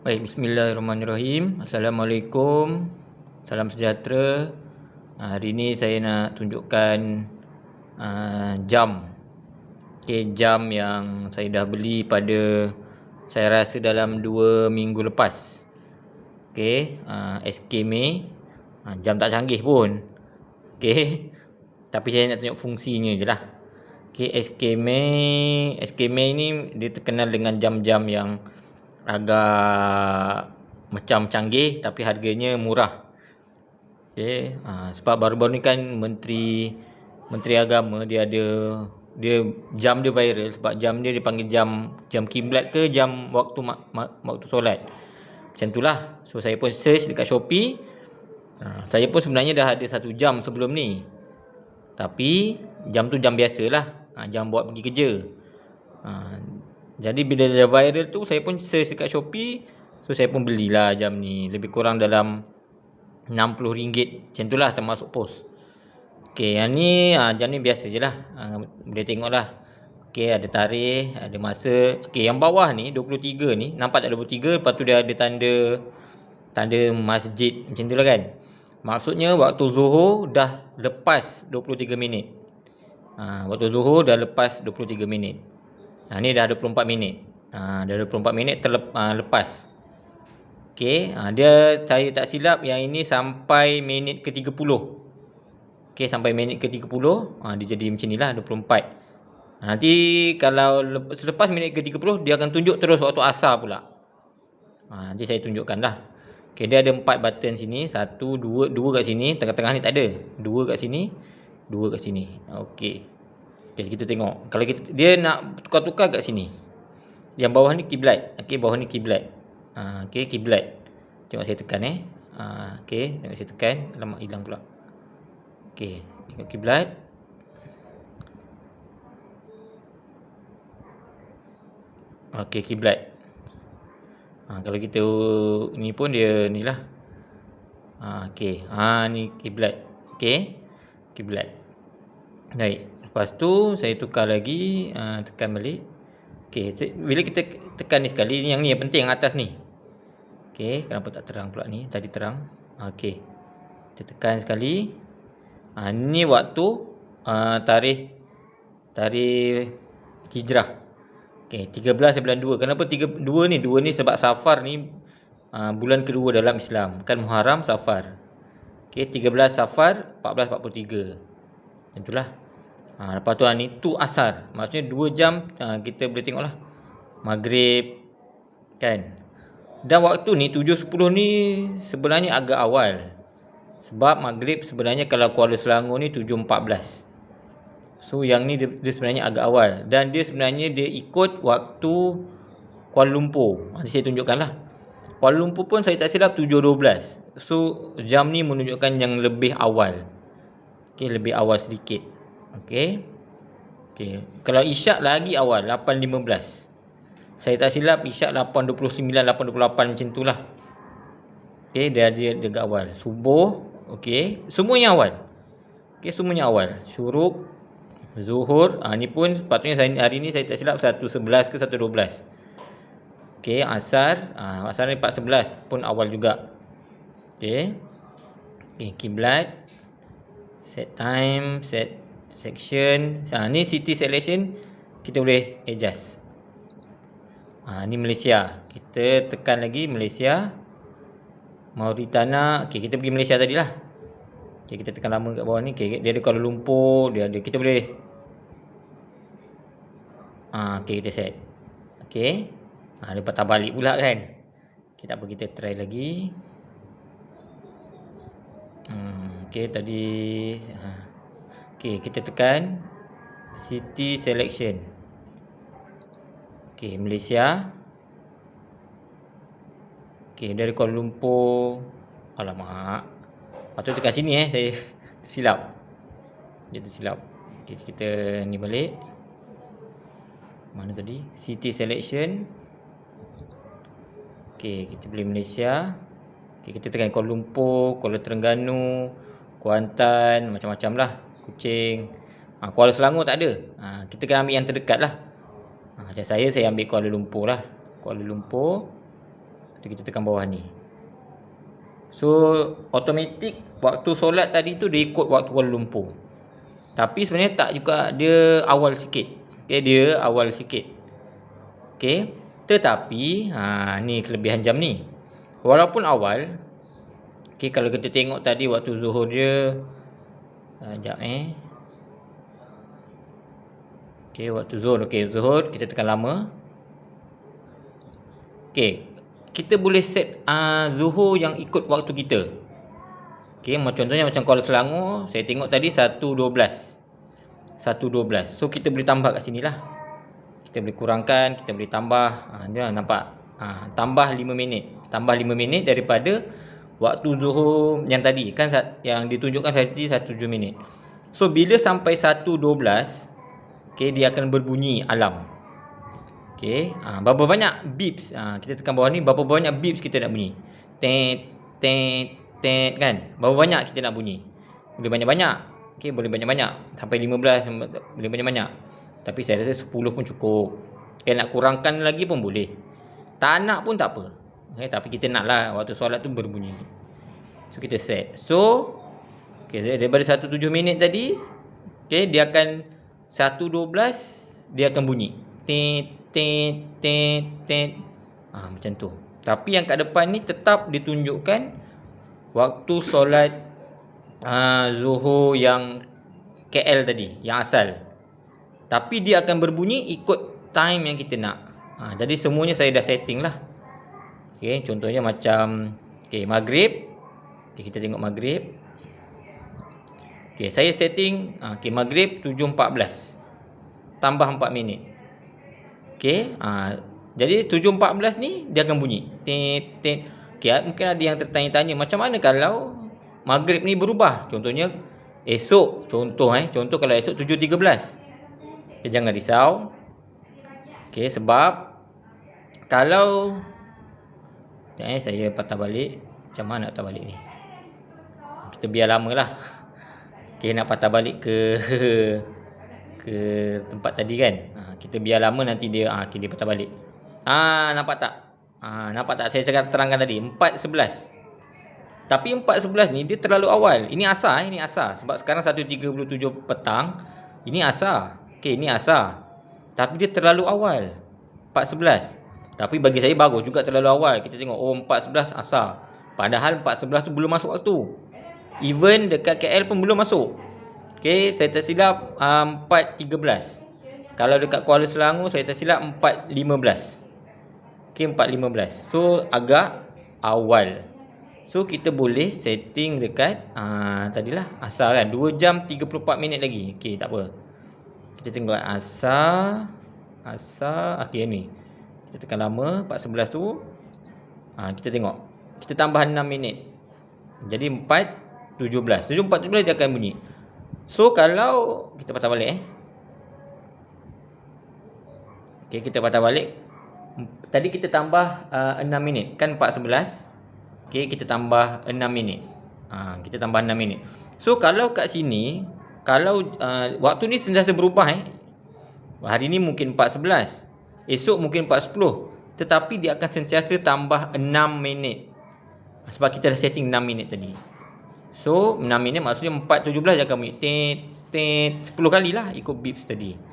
Baik, bismillahirrahmanirrahim. Assalamualaikum. Salam sejahtera. Hari ini saya nak tunjukkan jam. Jam yang saya dah beli pada, saya rasa dalam 2 minggu lepas. SK May. Jam tak canggih pun. Tapi saya nak tunjuk fungsinya je lah. SK May ni dia terkenal dengan jam-jam yang agak macam canggih tapi harganya murah. Sebab baru-baru ni kan Menteri Agama dia jam dia viral sebab jam dia dipanggil jam kiblat ke jam waktu solat. Macam itulah. So saya pun search dekat Shopee. Saya pun sebenarnya dah ada satu jam sebelum ni. Tapi jam tu jam biasalah. Jam buat pergi kerja. Jadi bila dah viral tu, saya pun search dekat Shopee. So saya pun belilah jam ni. Lebih kurang dalam RM60. Macam tu lah termasuk pos. yang ni jam ni biasa je lah. Boleh tengok lah. Ada tarikh, ada masa. Yang bawah ni 23 ni, nampak tak 23? Lepas tu dia ada tanda masjid macam tu lah kan. Maksudnya waktu Zuhur dah lepas 23 minit. Waktu Zuhur dah lepas 23 minit. Ni dah 24 minit. Dah 24 minit lepas. Dia, saya tak silap yang ini sampai minit ke-30. Sampai minit ke-30, dia jadi macam ni lah, 24. Nanti kalau selepas minit ke-30 dia akan tunjuk terus waktu asar pula. Nanti saya tunjukkan lah. Dia ada 4 button sini, 1, 2 kat sini, tengah-tengah ni tak ada. 2 kat sini, 2 kat sini. Kita tengok. Kalau dia nak tukar-tukar kat sini. Yang bawah ni kiblat. Bawah ni kiblat. Kiblat. Tengok saya tekan tengok saya tekan. Alamak, hilang pula. Tengok kiblat. Kiblat. Kalau kita ni pun dia ni lah. Ni kiblat. Kiblat. Baik. Lepas tu saya tukar lagi, tekan balik. Bila kita tekan ni sekali, yang ni yang penting, yang atas ni. Kenapa tak terang pula ni? Tadi terang. Kita tekan sekali. Ni waktu tarikh hijrah. 13 bulan 2. Kenapa 2 ni? 2 ni sebab Safar ni bulan kedua dalam Islam. Kan Muharram, Safar. 13 Safar 1443. Itulah. Lepas tu ni tu asar. Maksudnya 2 jam kita boleh tengok lah. Maghrib kan. Dan waktu ni 7.10 ni sebenarnya agak awal. Sebab maghrib sebenarnya kalau Kuala Selangor ni 7.14. So yang ni dia sebenarnya agak awal. Dan dia sebenarnya dia ikut waktu Kuala Lumpur. Nanti saya tunjukkan lah. Kuala Lumpur pun saya tak silap 7.12. So jam ni menunjukkan yang lebih awal. Lebih awal sedikit. Kalau isyak lagi awal 8.15. Saya tak silap isyak 8.29, 8.28 macam tu lah. Dia agak awal. Subuh, semuanya awal. Semuanya awal. Syuruk, Zuhur, ni pun sepatutnya hari ni saya tak silap 1.11 ke 1.12. Asar, asar ni 4.11 pun awal juga. Kiblat, set time, set section. Ni city selection kita boleh adjust. Ni Malaysia. Kita tekan lagi Malaysia. Mauritania. Kita pergi Malaysia tadi lah. Kita tekan lama kat bawah ni. Dia ada Kuala Lumpur, dia ada, kita boleh kita set. Dia patah balik pula kan. Tak apa, kita try lagi. Tadi kita tekan city selection. Malaysia. Dia ada Kuala Lumpur. Alamak, patut tekan sini saya silap. Dia tersilap. Kita ni balik. Mana tadi? City selection. Kita pilih Malaysia. Kita tekan Kuala Lumpur, Kuala Terengganu, Kuantan, macam-macam lah. Kuching. Kuala Selangor tak ada. Kita kena ambil yang terdekat lah. Macam saya ambil Kuala Lumpur lah. Kuala Lumpur. Kita tekan bawah ni. So automatik waktu solat tadi tu dia ikut waktu Kuala Lumpur. Tapi sebenarnya tak juga, dia awal sikit. Dia awal sikit. Tetapi ni kelebihan jam ni. Walaupun awal, kalau kita tengok tadi waktu zuhur dia, sekejap waktu zuhur, zuhur kita tekan lama. Kita boleh set zuhur yang ikut waktu kita. Contohnya macam Kuala Selangor, saya tengok tadi 1.12. So kita boleh tambah kat sini lah. Kita boleh kurangkan, kita boleh tambah. Nampak? Tambah 5 minit. Tambah 5 minit daripada waktu zuhur yang tadi. Kan yang ditunjukkan tadi 17 minit. So bila sampai 1.12, dia akan berbunyi alarm. Berapa banyak beeps, kita tekan bawah ni, berapa banyak beeps kita nak bunyi. Tet kan. Berapa banyak kita nak bunyi. Boleh banyak-banyak. Boleh banyak-banyak. Sampai 15 boleh banyak-banyak. Tapi saya rasa 10 pun cukup. Nak kurangkan lagi pun boleh. Tak nak pun tak apa. Tapi kita nak lah waktu solat tu berbunyi. So kita set. So daripada 1.7 minit tadi, dia akan 1.12 dia akan bunyi. Tet. Macam tu. Tapi yang kat depan ni tetap ditunjukkan waktu solat zuhur yang KL tadi, yang asal. Tapi dia akan berbunyi ikut time yang kita nak. Jadi semuanya saya dah setting lah. Contohnya macam maghrib. Kita tengok maghrib. Saya setting maghrib 7.14 tambah 4 minit. Jadi 7.14 ni dia akan bunyi. Tet. Mungkin ada yang tertanya-tanya, macam mana kalau maghrib ni berubah? Contohnya esok, contoh kalau esok 7.13. Jangan risau. Sebab kalau saya patah balik. Macam mana nak patah balik ni? Kita biar lama lah. Nak patah balik ke tempat tadi kan. Kita biar lama, nanti dia dia patah balik. Nampak tak? Nampak tak saya cakap terangkan tadi 4.11. Tapi 4.11 ni dia terlalu awal. Ini asar sebab sekarang 1.37 petang. Ini asar. Ini asar. Tapi dia terlalu awal. 4.11. Tapi bagi saya bagus juga terlalu awal. Kita tengok 4.11 asar. Padahal 4.11 tu belum masuk waktu. Even dekat KL pun belum masuk. Saya tersilap 4.13. Kalau dekat Kuala Selangor saya tersilap 4.15. 4.15. So agak awal. So kita boleh setting dekat tadilah asar kan, 2 jam 34 minit lagi. Tak apa. Kita tengok asar ni. Kita tekan lama 4.11 tu. Kita tengok. Kita tambah 6 minit. Jadi 4.17. 7.14 dia akan bunyi. So kalau kita patah balik kita patah balik. Tadi kita tambah 6 minit. Kan 4.11. Kita tambah 6 minit. Kita tambah 6 minit. So kalau kat sini, kalau waktu ni sentiasa berubah hari ni mungkin 4.11. Esok mungkin 4.10. Tetapi dia akan sentiasa tambah 6 minit. Sebab kita dah setting 6 minit tadi. So 6 minit maksudnya 4.17 dia akan bunyi. Tet 10 kali lah ikut beeps tadi.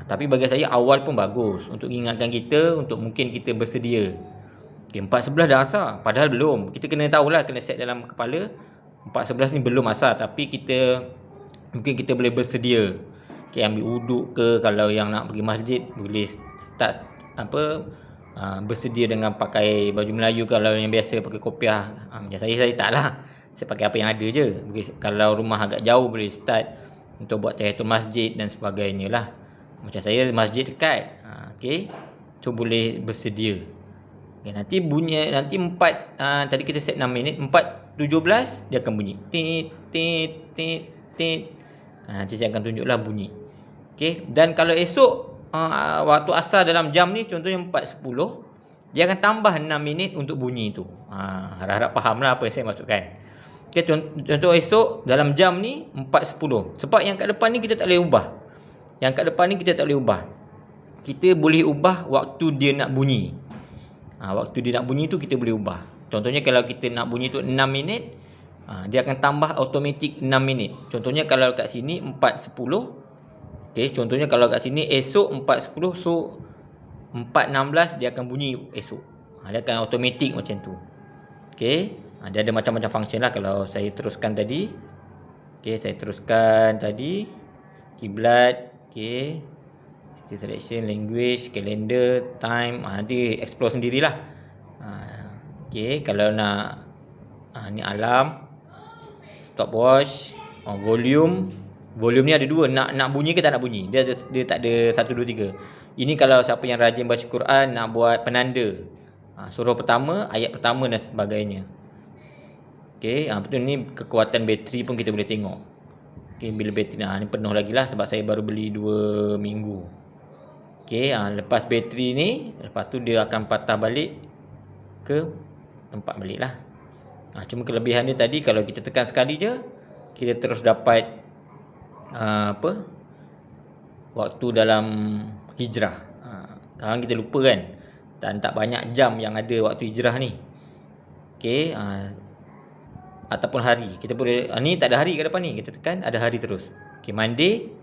Tapi bagi saya awal pun bagus untuk ingatkan kita, untuk mungkin kita bersedia. 4.11 dah asar, padahal belum. Kita kena tahulah, kena set dalam kepala 4.11 ni belum asar, tapi mungkin kita boleh bersedia. Ambil wuduk ke, kalau yang nak pergi masjid boleh start bersedia dengan pakai baju Melayu. Kalau yang biasa pakai kopiah, macam saya taklah. Saya pakai apa yang ada je. Kalau rumah agak jauh boleh start untuk buat tahiyatul masjid dan sebagainya lah. Macam saya masjid dekat. So boleh bersedia. Nanti bunyi, nanti 4 tadi kita set 6 minit, 4.17 dia akan bunyi. Tet. Nanti saya akan tunjuklah bunyi. Dan kalau esok waktu asar dalam jam ni, contohnya 4.10, dia akan tambah 6 minit untuk bunyi tu. Harap-harap fahamlah apa yang saya maksudkan. Contoh esok dalam jam ni 4.10. Sebab yang kat depan ni kita tak boleh ubah. Kita boleh ubah waktu dia nak bunyi. waktu dia nak bunyi tu kita boleh ubah. Contohnya kalau kita nak bunyi tu 6 minit, dia akan tambah automatik 6 minit. Contohnya kalau kat sini 4.10. Okey, contohnya kalau kat sini esok 4.10, so 4.16 dia akan bunyi esok. Dia akan automatik macam tu. Okey, dia ada macam-macam function lah. Kalau saya teruskan tadi, okey, saya teruskan tadi kiblat, okey, selection, language, calendar, time, nanti explore sendirilah. Okey, kalau nak ni alarm, stopwatch, volume. Volume ni ada dua, nak bunyi ke tak nak bunyi. Dia tak ada 1 2 3. Ini kalau siapa yang rajin baca Quran nak buat penanda. Surah pertama, ayat pertama dan sebagainya. Okey, betul ni kekuatan bateri pun kita boleh tengok. Okey, bila bateri ni penuh lagi lah sebab saya baru beli 2 minggu. Okey, lepas bateri ni, lepas tu dia akan patah balik ke tempat balik lah. Cuma kelebihan dia tadi kalau kita tekan sekali je, kita terus dapat waktu dalam hijrah. Kadang kita lupa kan, tak banyak jam yang ada waktu hijrah ni. Okey, ataupun hari. Kita boleh ni tak ada hari ke depan ni, kita tekan ada hari terus. Okey, Monday,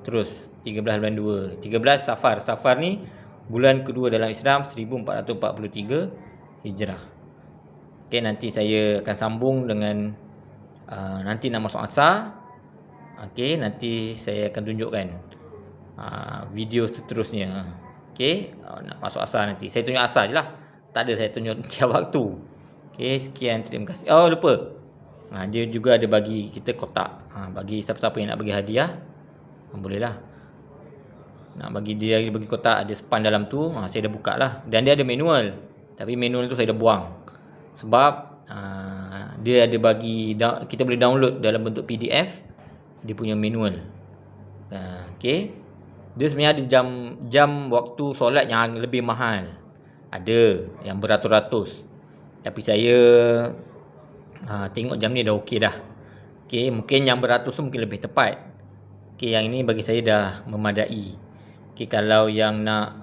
terus 13 bulan 2, 13 Safar. Safar ni bulan kedua dalam Islam, 1443 hijrah. Okey, nanti saya akan sambung dengan nanti nak masuk asar. Okey, nanti saya akan tunjukkan video seterusnya. Okey, nak masuk asar nanti. Saya tunjuk asar je lah. Tak ada saya tunjuk tiap waktu. Okey, sekian, terima kasih. Oh, lupa. Dia juga ada bagi kita kotak. Bagi siapa-siapa yang nak bagi hadiah, boleh lah. Nak bagi dia bagi kotak, ada span dalam tu. Saya dah buka lah. Dan dia ada manual. Tapi manual tu saya dah buang. Sebab dia ada bagi, kita boleh download dalam bentuk PDF. Dia punya manual. Okey. Dia sebenarnya ada jam waktu solat yang lebih mahal. Ada yang beratus-ratus. Tapi saya tengok jam ni dah okey dah. Okey, mungkin yang beratus tu mungkin lebih tepat. Okey, yang ini bagi saya dah memadai. Okey, kalau yang nak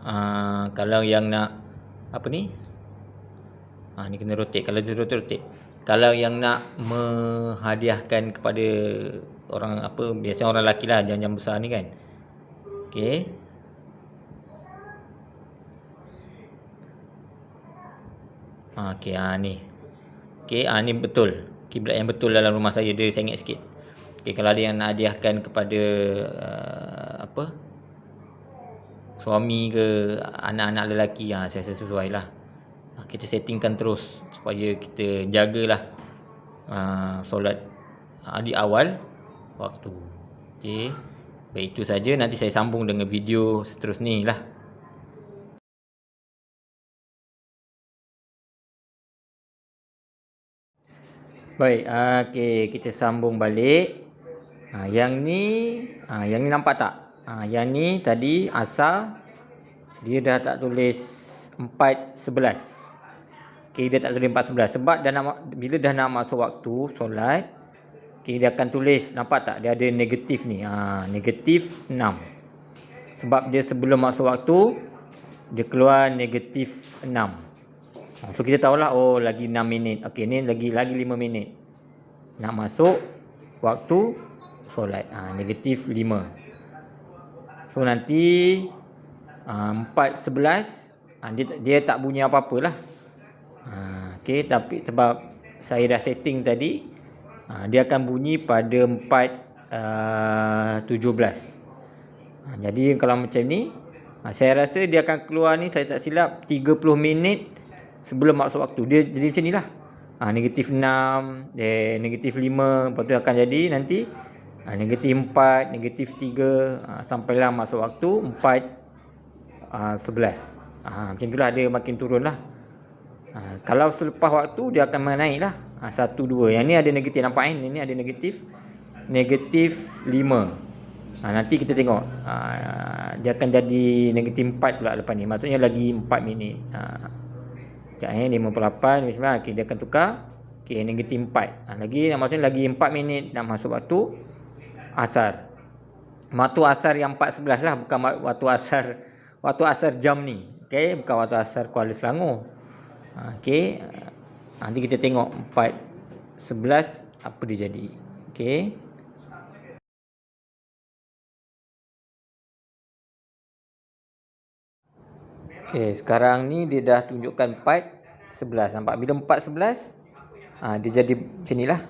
apa ni? Ni kena rotate. Kalau dia rotate. Kalau yang nak menghadiahkan kepada orang biasanya orang lelaki lah, jam-jam besar ni kan. Okey. Okey, ni. Okey, ni betul. Kiblat yang betul dalam rumah saya, dia sengit sikit. Okey, kalau ada yang nak hadiahkan kepada suami ke anak-anak lelaki, saya rasa sesuai lah. Kita settingkan terus supaya kita jagalah solat di awal waktu. Okey. Baik, itu saja. Nanti saya sambung dengan video seterusnya lah. Baik, okey, kita sambung balik. Yang ni nampak tak? Yang ni tadi asar dia dah tak tulis 4.11. Okey, dia tak tulis 4.11 sebab bila dah nak masuk waktu solat, okey, dia akan tulis, nampak tak? Dia ada negatif ni. Negatif 6. Sebab dia sebelum masuk waktu dia keluar negatif 6. So kita tahulah, lagi 6 minit. Okey, ni lagi 5 minit nak masuk waktu solat. Negatif 5. So nanti 4.11 dia tak bunyi apa-apalah. Okey, tapi sebab saya dah setting tadi, dia akan bunyi pada 4.17. Jadi kalau macam ni, saya rasa dia akan keluar ni, saya tak silap 30 minit sebelum masuk waktu. Dia jadi macam ni lah. Negatif 6, negatif 5, lepas tu akan jadi nanti negatif 4, negatif 3, sampailah masuk waktu 4.11. Macam itulah, dia makin turun lah. Kalau selepas waktu dia akan menaik lah. 1, 2. Yang ni ada negatif, nampak kan? Ini ada negatif 5. Nanti kita tengok. Dia akan jadi negatif 4 pula lepas ni. Maksudnya lagi 4 minit. 58, 59. Okay, dia akan tukar. Okay, negatif 4. Maksudnya lagi 4 minit nak masuk waktu asar. Waktu asar yang 4.11 lah. Bukan waktu asar waktu asar jam ni. Okey, bukan waktu asar Kuala Selangor. Okey. Nanti kita tengok 4:11 apa dia jadi. Okey. Okey, sekarang ni dia dah tunjukkan 4:11. Nampak bila 4:11 dia jadi macam nilah.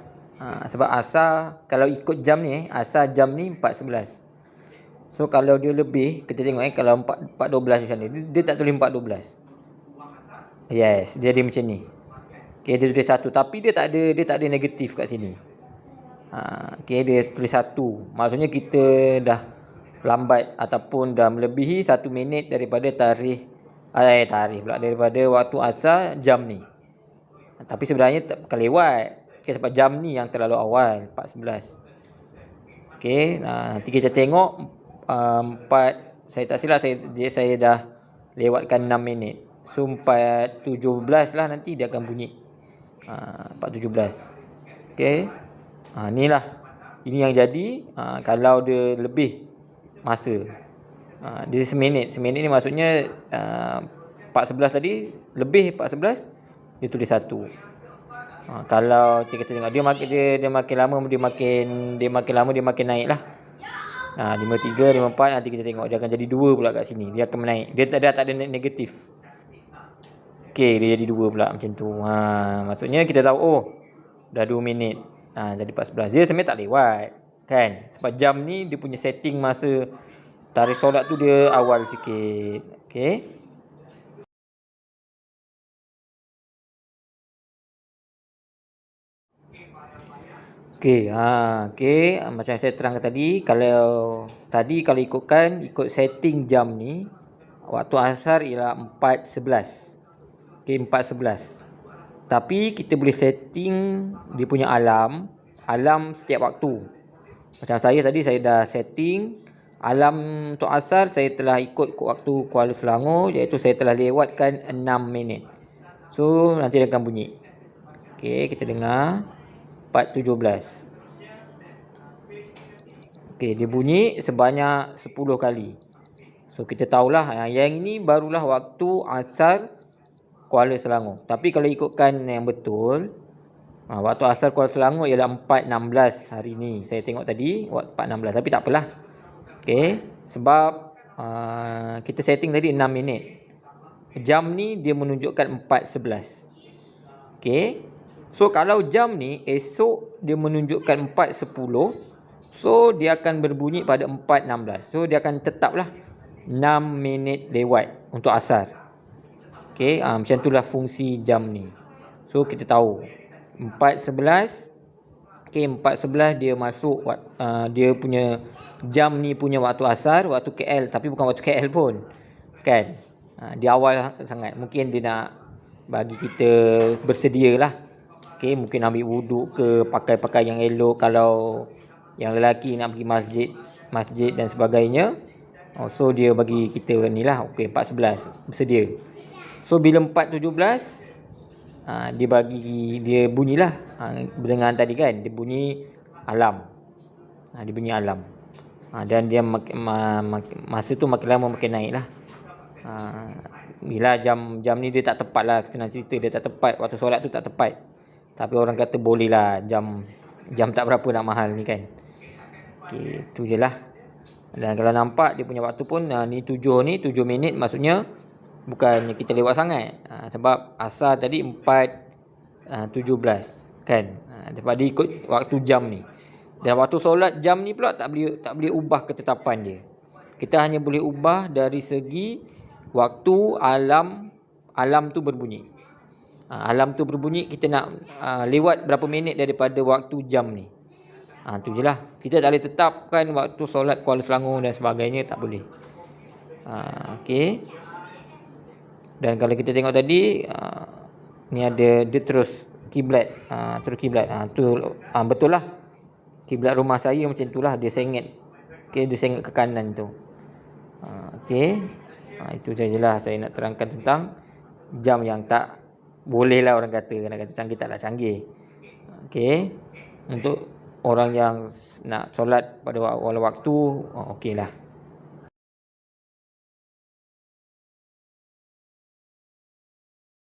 Sebab asar kalau ikut jam ni asar jam ni 4:11. So kalau dia lebih, kita tengok kalau 4:12 macam ni, dia tak tulis 4:12. Yes, dia ada macam ni. Okey, dia tulis 1 tapi dia tak ada negatif kat sini. Okey, dia tulis 1. Maksudnya kita dah lambat ataupun dah melebihi 1 minit daripada tarikh daripada waktu asar jam ni. Tapi sebenarnya tak bukan lewat. Okay, sebab jam ni yang terlalu awal, 4:11. Okey, nanti kita tengok 4, saya tak silap saya dah lewatkan 6 minit. So 4:17 lah nanti dia akan bunyi. 4:17. Okey. Inilah. Ini yang jadi kalau dia lebih masa. Dia seminit. Seminit ni maksudnya 4:11 tadi lebih 4:11 dia tulis 1. Kalau kita tengok dia makin lama dia makin naik lah. 53, 54 nanti kita tengok dia akan jadi 2 pula kat sini. Dia akan menaik. Dia tak ada negatif. Okey, dia jadi 2 pula macam tu. Maksudnya kita tahu dah 2 minit. Jadi 4:11. Dia sebenarnya tak lewat kan. Sebab jam ni dia punya setting masa tarikh solat tu dia awal sikit. Okey. Okey, macam saya terangkan tadi, kalau ikut setting jam ni, waktu asar ialah 4:11. Okey, 4:11. Tapi kita boleh setting dia punya alarm setiap waktu. Macam saya tadi saya dah setting alarm untuk asar, saya telah ikut waktu Kuala Selangor, iaitu saya telah lewatkan 6 minit. So nanti dia akan bunyi. Okey, kita dengar 4:17. Okey, dia bunyi sebanyak 10 kali. So kita tahulah yang ini barulah waktu asar Kuala Selangor. Tapi kalau ikutkan yang betul, waktu asar Kuala Selangor ialah 4:16 hari ni. Saya tengok tadi waktu 4:16 tapi tak apalah. Okey, sebab kita setting tadi 6 minit. Jam ni dia menunjukkan 4:11. Okey. So kalau jam ni esok dia menunjukkan 4:10, so dia akan berbunyi pada 4:16. So dia akan tetaplah 6 minit lewat untuk asar. Okey, macam itulah fungsi jam ni. So kita tahu 4:11. Okey, 4:11 dia masuk dia punya jam ni punya waktu asar, waktu KL, tapi bukan waktu KL pun. Kan? Di awal sangat. Mungkin dia nak bagi kita bersedialah. Okey, mungkin ambil wuduk ke, pakai yang elok kalau yang lelaki nak pergi masjid dan sebagainya. So dia bagi kita ni lah. Okey, 4:11 bersedia. So bila 4:17 dia bunyilah dengan tadi kan, dia bunyi alarm. Dia bunyi alarm. Dan dia masa tu makin lama makin naik lah. Bila jam ni dia tak tepat lah, senang cerita dia tak tepat, waktu solat tu tak tepat. Tapi orang kata boleh lah, jam tak berapa nak mahal ni kan. Okey, tu je lah. Dan kalau nampak dia punya waktu pun ni 7 minit, maksudnya bukannya kita lewat sangat. Sebab asar tadi 4:17 kan. Sebab dia ikut waktu jam ni. Dan waktu solat jam ni pula tak boleh ubah ketetapan dia. Kita hanya boleh ubah dari segi waktu alarm tu berbunyi. Alarm tu berbunyi, kita nak lewat berapa minit daripada waktu jam ni. Tu je lah. Kita tak boleh tetapkan waktu solat Kuala Selangor dan sebagainya, tak boleh. Okey. Dan kalau kita tengok tadi ni ada dia terus kiblat. Tu betul lah. Kiblat rumah saya macam itulah, dia sengit. Okey, dia sengit ke kanan tu. Okey. Itu sajalah saya nak terangkan tentang jam yang tak boleh lah, orang kata canggih, taklah canggih. Okey. Untuk orang yang nak solat pada awal waktu, okey lah.